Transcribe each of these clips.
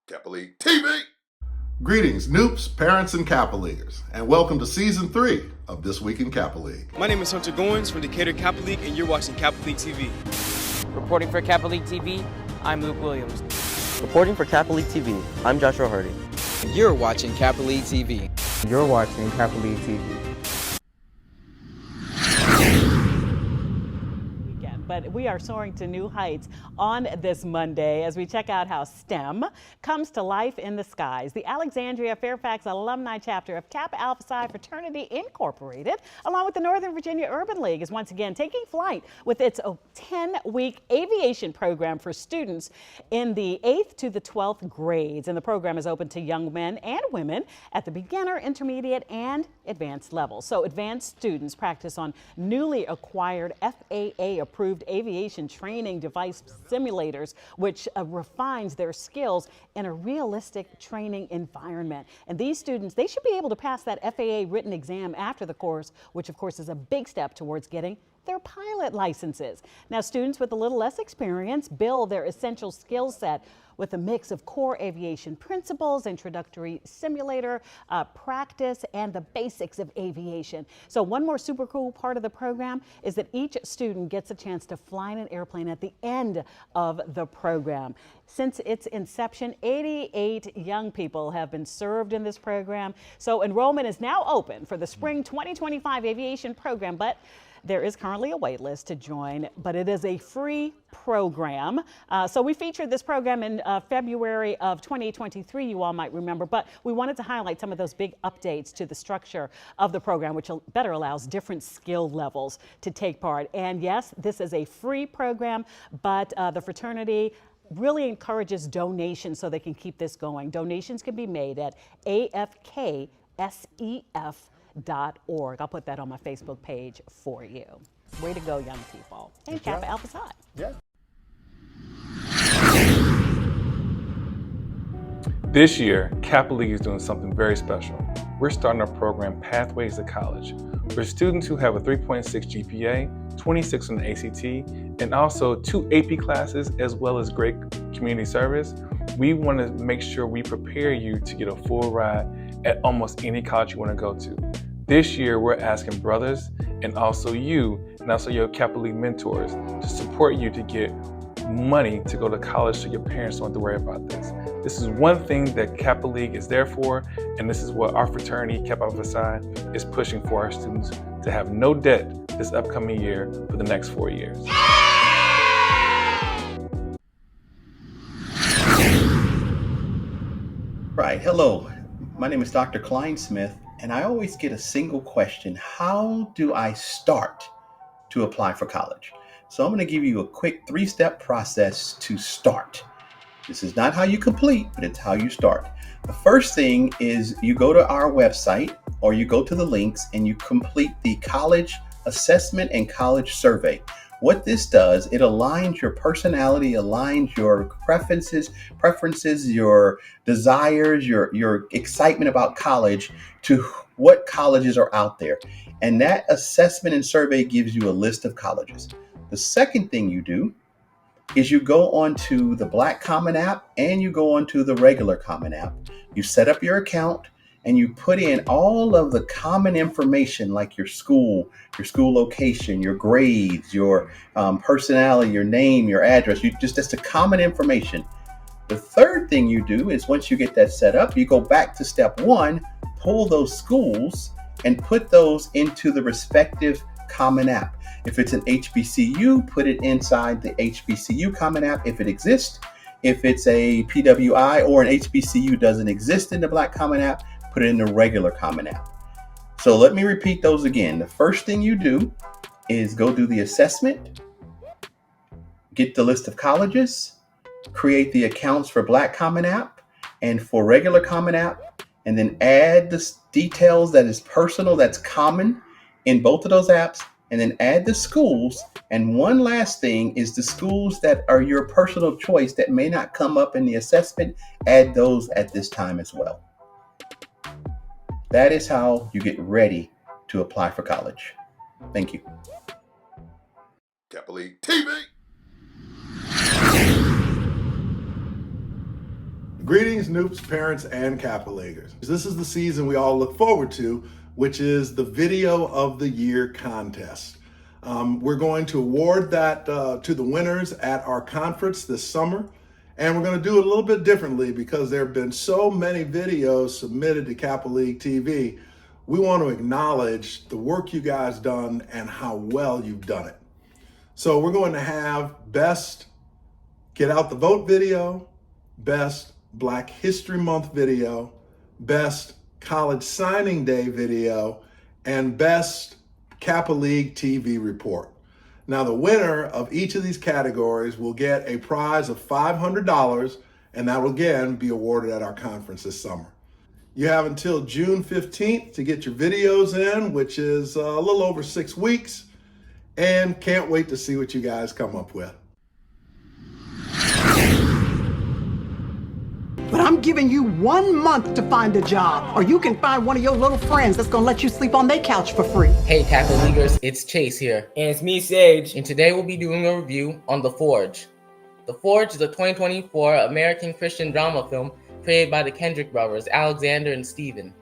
Kappa League TV. Greetings, Noops, parents, and Kappa Leaguers, and welcome to Season 3 of This Week in Kappa League. My name is Hunter Goins from Decatur Kappa League, and you're watching Kappa League TV. Reporting for Kappa League TV, I'm Luke Williams. Reporting for Kappa League TV, I'm Joshua Hardy. You're watching Kappa League TV. You're watching Kappa League TV. But we are soaring to new heights on this Monday as we check out how STEM comes to life in the skies. The Alexandria Fairfax alumni chapter of Kappa Alpha Psi Fraternity Incorporated, along with the Northern Virginia Urban League, is once again taking flight with its 10-week aviation program for students in the 8th to the 12th grades. And the program is open to young men and women at the beginner, intermediate, and advanced levels. So advanced students practice on newly acquired FAA-approved aviation training device simulators, which refines their skills in a realistic training environment. And these students, they should be able to pass that FAA written exam after the course, which of course is a big step towards getting their pilot licenses. Now, students with a little less experience build their essential skill set with a mix of core aviation principles, introductory simulator practice, and the basics of aviation. So one more super cool part of the program is that each student gets a chance to fly in an airplane at the end of the program. Since its inception, 88 young people have been served in this program. So enrollment is now open for the spring 2025 aviation program, but there is currently a wait list to join, but it is a free program. So we featured this program in February of 2023, you all might remember, but we wanted to highlight some of those big updates to the structure of the program, which better allows different skill levels to take part. And yes, this is a free program, but the fraternity really encourages donations so they can keep this going. Donations can be made at afksef.org. I'll put that on my Facebook page for you. Way to go, young people. And Kappa Alpha Psi. Yeah. This year, Kappa League is doing something very special. We're starting our program Pathways to College, for students who have a 3.6 GPA, 26 on the ACT, and also 2 AP classes, as well as great community service. We want to make sure we prepare you to get a full ride at almost any college you want to go to. This year, we're asking brothers and also you, and also your Kappa League mentors, to support you to get money to go to college so your parents don't have to worry about this. This is one thing that Kappa League is there for, and this is what our fraternity, Kappa Alpha Psi, is pushing for our students to have no debt this upcoming year for the next 4 years. Right, hello. My name is Dr. Klyne Smith, and I always get a single question: how do I start to apply for college? So I'm going to give you a quick 3-step process to start. This is not how you complete, but it's how you start. The first thing is you go to our website, or you go to the links and you complete the college assessment and college survey. What this does, it aligns your personality, aligns your preferences, your desires, your excitement about college to what colleges are out there. And that assessment and survey gives you a list of colleges. The second thing you do is you go onto the Black Common app and you go onto the regular Common app. You set up your account and you put in all of the common information, like your school location, your grades, your personality, your name, your address. That's the common information. The third thing you do is, once you get that set up, you go back to step 1, pull those schools and put those into the respective Common app. If it's an HBCU, put it inside the HBCU Common app if it exists. If it's a PWI or an HBCU doesn't exist in the Black Common app, put it in the regular Common app. So let me repeat those again. The first thing you do is go do the assessment, get the list of colleges, create the accounts for Black Common app and for regular Common app, and then add the details that is personal, that's common in both of those apps, and then add the schools. And one last thing is the schools that are your personal choice that may not come up in the assessment, add those at this time as well. That is how you get ready to apply for college. Thank you. Kappa League TV. Greetings, Noops, parents, and Kappa Leaguers. This is the season we all look forward to, which is the Video of the Year contest. We're going to award that to the winners at our conference this summer. And we're going to do it a little bit differently because there have been so many videos submitted to Kappa League TV. We want to acknowledge the work you guys done and how well you've done it. So we're going to have best Get Out the Vote video, best Black History Month video, best College Signing Day video, and best Kappa League TV report. Now, the winner of each of these categories will get a prize of $500, and that will again be awarded at our conference this summer. You have until June 15th to get your videos in, which is a little over 6 weeks, and can't wait to see what you guys come up with. But I'm giving you 1 month to find a job, or you can find one of your little friends that's gonna let you sleep on their couch for free. Hey Kappa Leaguers, it's Chace here. And it's me, Sage. And today we'll be doing a review on The Forge. The Forge is a 2024 American Christian drama film created by the Kendrick brothers, Alexander and Steven.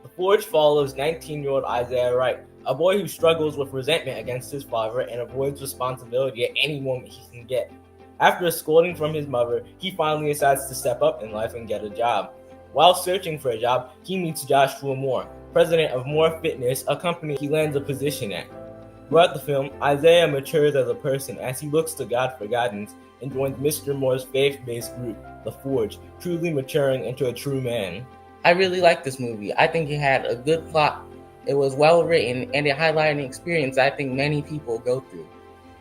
The Forge follows 19-year-old Isaiah Wright, a boy who struggles with resentment against his father and avoids responsibility at any moment he can get. After a scolding from his mother, he finally decides to step up in life and get a job. While searching for a job, he meets Joshua Moore, president of Moore Fitness, a company he lands a position at. Throughout the film, Isaiah matures as a person as he looks to God for guidance and joins Mr. Moore's faith-based group, The Forge, truly maturing into a true man. I really like this movie. I think it had a good plot, it was well written, and it highlighted an experience I think many people go through.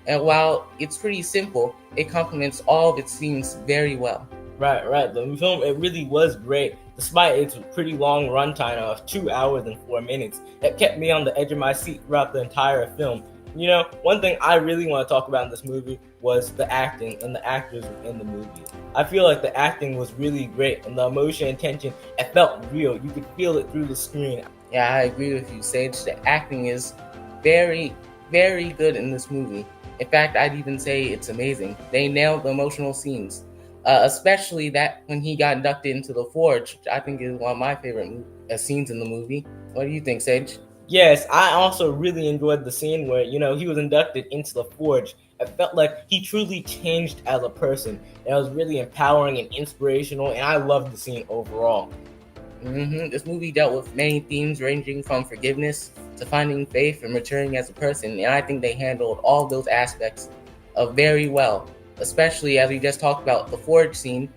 And while it's pretty simple, it complements all of its scenes very well. Right. The film, it really was great. Despite its pretty long runtime of 2 hours and 4 minutes, it kept me on the edge of my seat throughout the entire film. You know, one thing I really want to talk about in this movie was the acting and the actors in the movie. I feel like the acting was really great, and the emotion and tension, it felt real. You could feel it through the screen. Yeah, I agree with you, Sage. The acting is very, very good in this movie. In fact, I'd even say it's amazing. They nailed the emotional scenes, especially that when he got inducted into the Forge, which I think is one of my favorite scenes in the movie. What do you think, Sage? Yes, I also really enjoyed the scene where, he was inducted into the Forge. It felt like he truly changed as a person. It was really empowering and inspirational, and I loved the scene overall. This movie dealt with many themes ranging from forgiveness to finding faith and maturing as a person, and I think they handled all of those aspects very well. Especially as we just talked about the Forge scene,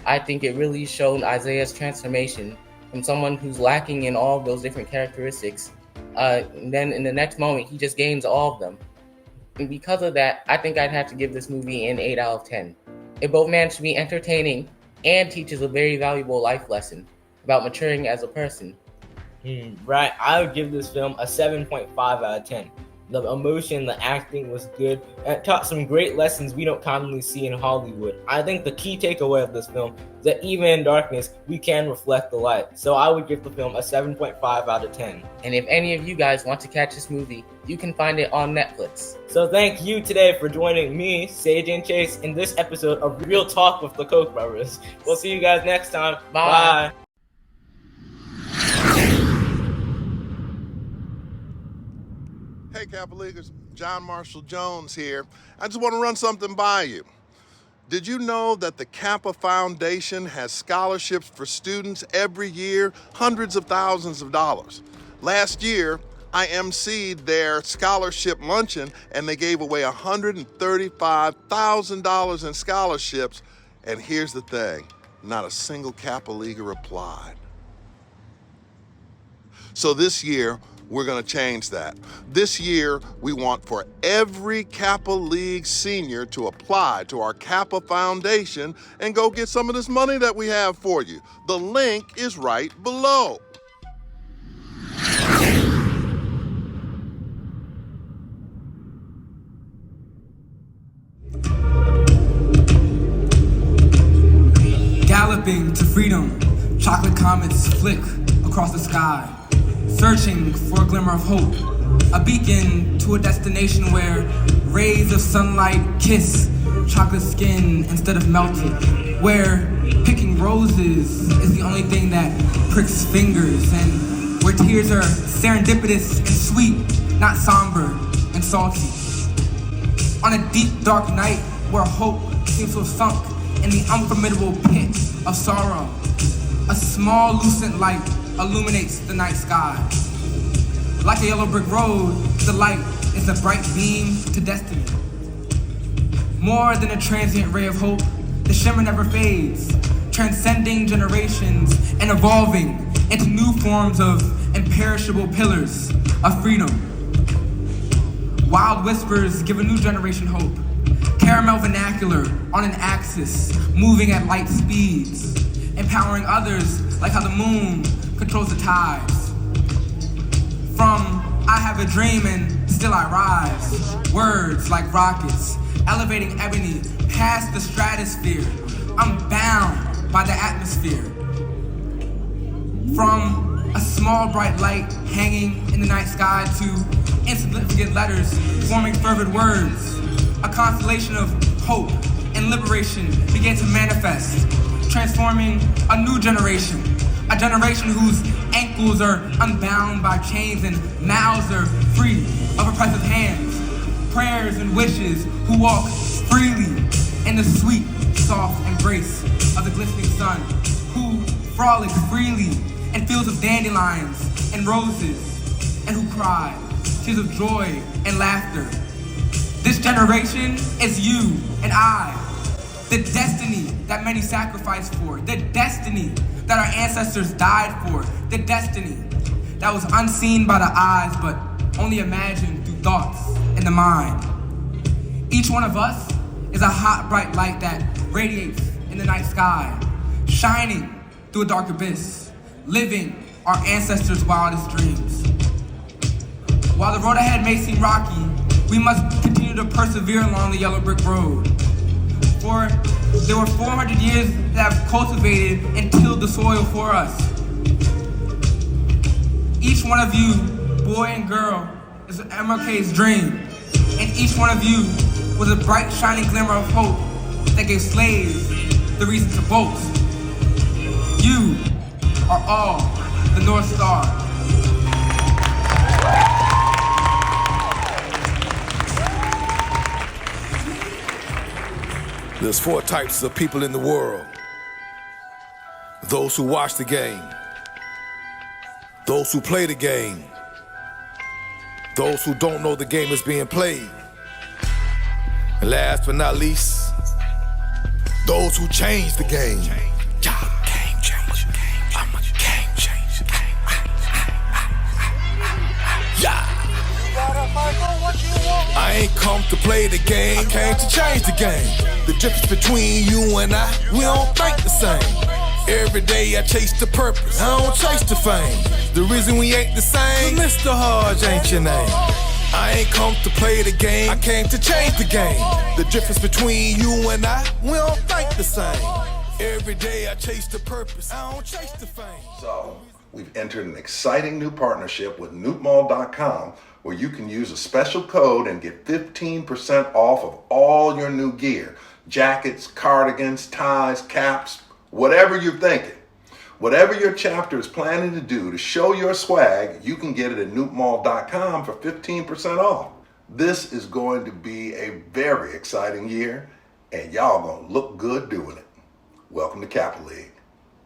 I think it really showed Isaiah's transformation from someone who's lacking in all of those different characteristics. And then in the next moment, he just gains all of them. And because of that, I think I'd have to give this movie an 8 out of 10. It both managed to be entertaining and teaches a very valuable life lesson about maturing as a person. Right, I would give this film a 7.5 out of 10. The emotion, the acting was good, and it taught some great lessons we don't commonly see in Hollywood. I think the key takeaway of this film is that even in darkness, we can reflect the light. So I would give the film a 7.5 out of 10. And if any of you guys want to catch this movie, you can find it on Netflix. So thank you today for joining me, Sage and Chace, in this episode of Real Talk with the Koch brothers. We'll see you guys next time. Bye. Hey, Kappa Leaguers, John Marshall Jones here. I just want to run something by you. Did you know that the Kappa Foundation has scholarships for students every year, hundreds of thousands of dollars? Last year, I emceed their scholarship luncheon, and they gave away $135,000 in scholarships. And here's the thing, not a single Kappa Leaguer applied. So this year, we're going to change that. This year, we want for every Kappa League senior to apply to our Kappa Foundation and go get some of this money that we have for you. The link is right below. Galloping to freedom, chocolate comets flick across the sky. Searching for a glimmer of hope, a beacon to a destination where rays of sunlight kiss chocolate skin instead of melted, where picking roses is the only thing that pricks fingers, and where tears are serendipitous and sweet, not somber and salty. On a deep, dark night where hope seems to have sunk in the unformidable pit of sorrow, a small, lucent light illuminates the night sky. Like a yellow brick road, the light is a bright beam to destiny. More than a transient ray of hope, the shimmer never fades, transcending generations and evolving into new forms of imperishable pillars of freedom. Wild whispers give a new generation hope. Caramel vernacular on an axis, moving at light speeds, empowering others like how the moon controls the tides. From I have a dream and still I rise, words like rockets, elevating ebony past the stratosphere. I'm bound by the atmosphere. From a small bright light hanging in the night sky to insignificant letters forming fervid words, a constellation of hope and liberation began to manifest, transforming a new generation, a generation whose ankles are unbound by chains and mouths are free of oppressive hands, prayers and wishes, who walk freely in the sweet, soft embrace of the glistening sun, who frolic freely in fields of dandelions and roses, and who cry tears of joy and laughter. This generation is you and I, the destiny that many sacrificed for, the destiny that our ancestors died for, the destiny that was unseen by the eyes but only imagined through thoughts in the mind. Each one of us is a hot, bright light that radiates in the night sky, shining through a dark abyss, living our ancestors' wildest dreams. While the road ahead may seem rocky, we must continue to persevere along the yellow brick road. For there were 400 years that have cultivated and tilled the soil for us. Each one of you, boy and girl, is MLK's dream. And each one of you was a bright, shining glimmer of hope that gave slaves the reason to boast. You are all the North Star. There's 4 types of people in the world. Those who watch the game, those who play the game, those who don't know the game is being played, and last but not least, those who change the game. Game changer. I'm a game changer. Yeah. I ain't come to play the game, I came to change the game. The difference between you and I, we don't think the same. Every day I chase the purpose, I don't chase the fame. The reason we ain't the same, Mr. Hodge ain't your name. I ain't come to play the game, I came to change the game. The difference between you and I, we don't think the same. Every day I chase the purpose, I don't chase the fame. So, we've entered an exciting new partnership with newtmall.com where you can use a special code and get 15% off of all your new gear. Jackets, cardigans, ties, caps, whatever you're thinking. Whatever your chapter is planning to do to show your swag, you can get it at newtmall.com for 15% off. This is going to be a very exciting year, and y'all gonna look good doing it. Welcome to Kappa League.